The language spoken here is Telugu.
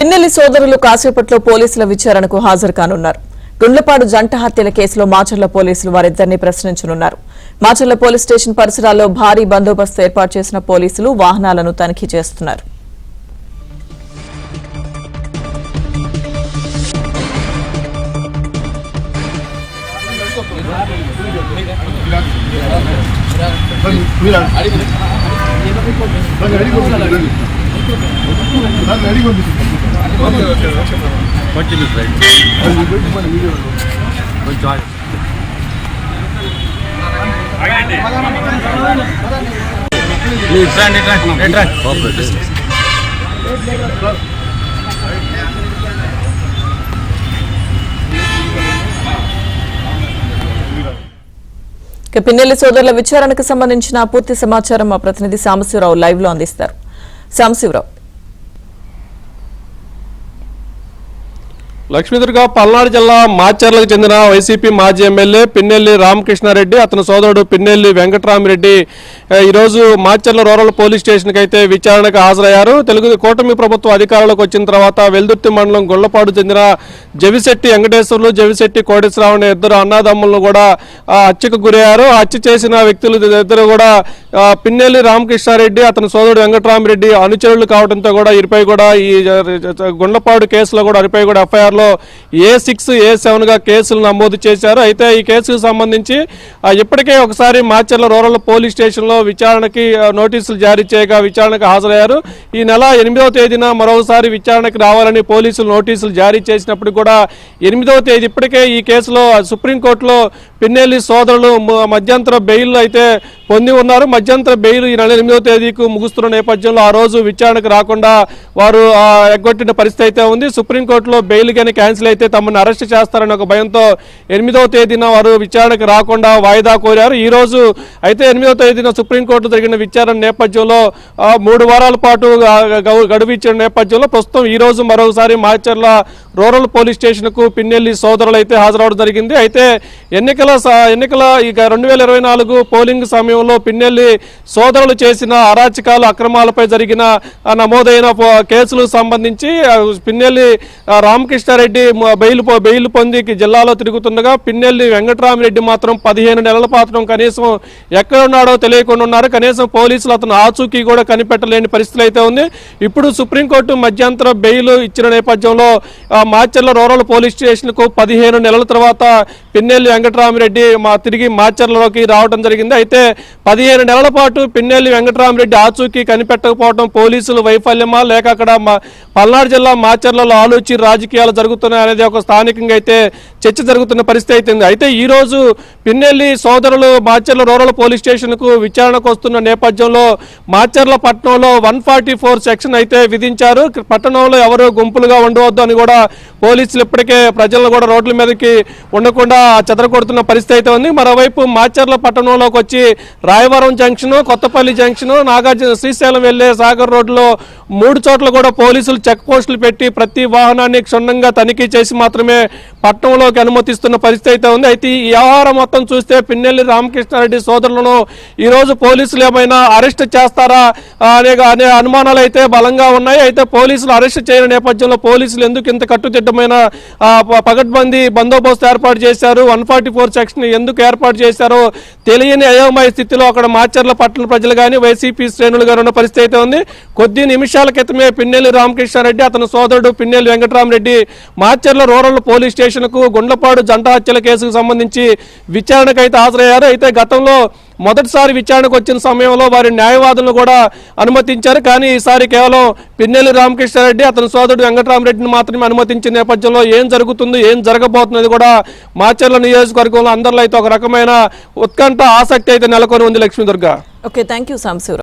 పిన్నెల్లి సోదరులు కాసేపట్లో పోలీసుల విచారణకు హాజరు కానున్నారు. గుండ్లపాడు జంట హత్యల కేసులో మాచర్ల పోలీసులు వారిద్దరిని ప్రశ్నించనున్నారు. మాచర్ల పోలీస్ స్టేషన్ పరిసరాల్లో భారీ బందోబస్తు ఏర్పాటు చేసిన పోలీసులు వాహనాలను తనిఖీ చేస్తున్నారు. పిన్నెల్లి సోదరుల విచారణకు సంబంధించిన పూర్తి సమాచారం మా ప్రతినిధి సాంబశివరావు లైవ్ లో అందిస్తారు. సాంబశివరావు. లక్ష్మీదుర్గ పల్నాడు జిల్లా మాచర్లకు చెందిన వైసీపీ మాజీ ఎమ్మెల్యే పిన్నెల్లి రామకృష్ణారెడ్డి, అతని సోదరుడు పిన్నెల్లి వెంకటరామిరెడ్డి ఈరోజు మాచర్ల రూరల్ పోలీస్ స్టేషన్కి అయితే విచారణకు హాజరయ్యారు. కూటమి ప్రభుత్వం అధికారంలోకి వచ్చిన తర్వాత వెల్దుర్తి మండలం గుళ్లపాడు చెందిన జవిశెట్టి వెంకటేశ్వర్లు, జవిశెట్టి కోటేశ్వరరావు అనే ఇద్దరు అన్నదమ్ములను కూడా హత్యకు గురయ్యారు. హత్య చేసిన వ్యక్తులు ఇద్దరు కూడా పిన్నెల్లి రామకృష్ణారెడ్డి, అతని సోదరుడు వెంకటరామిరెడ్డి అనుచరులు కావడంతో కూడా వీరిపై కూడా ఈ గుండ్లపాడు కేసులో కూడా వారిపై కూడా ఎఫ్ఐఆర్ A6, A7 గా కేసులు నమోదు చేశారు. అయితే ఈ కేసుకు సంబంధించి ఇప్పటికే ఒకసారి మాచర్ల రూరల్ పోలీస్ స్టేషన్ లో విచారణకి నోటీసులు జారీ చేయగా విచారణకు హాజరయ్యారు. ఈ నెల 8వ తేదీన మరోసారి విచారణకు రావాలని పోలీసులు నోటీసులు జారీ చేసినప్పుడు కూడా 8వ తేదీ ఇప్పటికే ఈ కేసులో సుప్రీంకోర్టులో పిన్నెల్లి సోదరులు మధ్యంతర బెయిల్ అయితే పొంది ఉన్నారు. మధ్యంతర బెయిల్ ఈ నెల 8వ తేదీకు ముగుస్తున్న నేపథ్యంలో ఆ రోజు విచారణకు రాకుండా వారు ఎగ్గొట్టిన పరిస్థితి అయితే ఉంది. సుప్రీంకోర్టులో బెయిల్ కానీ క్యాన్సిల్ అయితే తమను అరెస్ట్ చేస్తారని ఒక భయంతో 8వ తేదీన వారు విచారణకు రాకుండా వాయిదా కోరారు. ఈ రోజు అయితే 8వ తేదీన సుప్రీంకోర్టు జరిగిన విచారణ నేపథ్యంలో 3 వారాల పాటు గడువు ఇచ్చిన నేపథ్యంలో ప్రస్తుతం ఈ రోజు మరోసారి మాచర్ల రూరల్ పోలీస్ స్టేషన్ కు పిన్నెల్లి సోదరులు అయితే హాజరవడం జరిగింది. అయితే ఎన్నికల ఇక 2024 పోలింగ్ సమయంలో పిన్నెల్లి సోదరులు చేసిన అరాచకాలు, అక్రమాలపై జరిగిన నమోదైన కేసులకు సంబంధించి పిన్నెల్లి రామకృష్ణారెడ్డి బెయిల్ పొంది జిల్లాలో తిరుగుతుండగా పిన్నెల్లి వెంకటరామిరెడ్డి మాత్రం 15 నెలల పాటు కనీసం ఎక్కడున్నాడో తెలియకుండా ఉన్నారు. కనీసం పోలీసులు అతను ఆచూకీ కూడా కనిపెట్టలేని పరిస్థితులు అయితే ఉంది. ఇప్పుడు సుప్రీంకోర్టు మధ్యంతర బెయిల్ ఇచ్చిన నేపథ్యంలో మాచర్ల రూరల్ పోలీస్ స్టేషన్ కు 15 నెలల తర్వాత పిన్నెల్లి వెంకటరామిరెడ్డి తిరిగి మాచర్లలోకి రావడం జరిగింది. అయితే 15 నెలల పాటు పిన్నెల్లి వెంకటరామిరెడ్డి ఆచూకీ కనిపెట్టకపోవడం పోలీసులు వైఫల్యమా, లేక అక్కడ పల్నాడు జిల్లా మాచర్లలో ఆలోచి రాజకీయాలు జరుగుతున్నాయి అనేది ఒక స్థానికంగా అయితే చర్చ జరుగుతున్న పరిస్థితి అయితే ఉంది. అయితే ఈ రోజు పిన్నెల్లి సోదరులు మాచర్ల రూరల్ పోలీస్ స్టేషన్ కు విచారణకు వస్తున్న నేపథ్యంలో మాచర్ల పట్టణంలో 144 సెక్షన్ అయితే విధించారు. పట్టణంలో ఎవరు గుంపులుగా ఉండవద్దు అని కూడా పోలీసులు ఇప్పటికే ప్రజలను కూడా రోడ్ల మీదకి ఉండకుండా చెదరగొడుతున్న పరిస్థితి అయితే ఉంది. మరోవైపు మాచర్ల పట్టణంలోకి వచ్చి రాయవరం జంక్షన్, కొత్తపల్లి జంక్షన్, నాగార్జున శ్రీశైలం వెళ్లే సాగర్ రోడ్లో 3 చోట్ల కూడా పోలీసులు చెక్ పోస్టులు పెట్టి ప్రతి వాహనాన్ని క్షుణ్ణంగా తనిఖీ చేసి మాత్రమే పట్టణంలోకి అనుమతిస్తున్న పరిస్థితి అయితే ఉంది. అయితే ఈ వ్యవహారం మొత్తం చూస్తే పిన్నెల్లి రామకృష్ణారెడ్డి సోదరులను ఈ రోజు పోలీసులు ఏమైనా అరెస్ట్ చేస్తారా అనే అనుమానాలు అయితే బలంగా ఉన్నాయి. అయితే పోలీసులు అరెస్ట్ చేయని నేపథ్యంలో పోలీసులు ఎందుకు ఇంత కట్టుదిట్టమైన పగడ్బందీ బందోబస్తు ఏర్పాటు చేశారు, 144 సెక్షన్ ఎందుకు ఏర్పాటు చేశారో తెలియని అయోమయ స్థితిలో అక్కడ మాచర్ల పట్టణ ప్రజలు కానీ వైసీపీ శ్రేణులు గారు ఉన్న పరిస్థితి అయితే ఉంది. కొద్ది నిమిషాల క్రితమే పిన్నెల్లి రామకృష్ణారెడ్డి, అతని సోదరుడు Pinnelli Venkatarami Reddy Macherla rural police station కు గుండ్లపాడు జంట హత్యల కేసుకు సంబంధించి విచారణకు అయితే హాజరయ్యారు. అయితే గతంలో మొదటిసారి విచారణకు వచ్చిన సమయంలో వారి న్యాయవాదులను కూడా అనుమతించారు. కానీ ఈసారి కేవలం పిన్నెల్లి రామకృష్ణారెడ్డి, అతని సోదరుడు వెంకటరామిరెడ్డిని మాత్రమే అనుమతించిన నేపథ్యంలో ఏం జరుగుతుంది, ఏం జరగబోతున్నది కూడా మాచర్ల నియోజకవర్గంలో అందరిలో అయితే ఒక రకమైన ఉత్కంఠ, ఆసక్తి అయితే నెలకొని ఉంది. Lakshmi Durga. Okay, thank you Sambasivarao.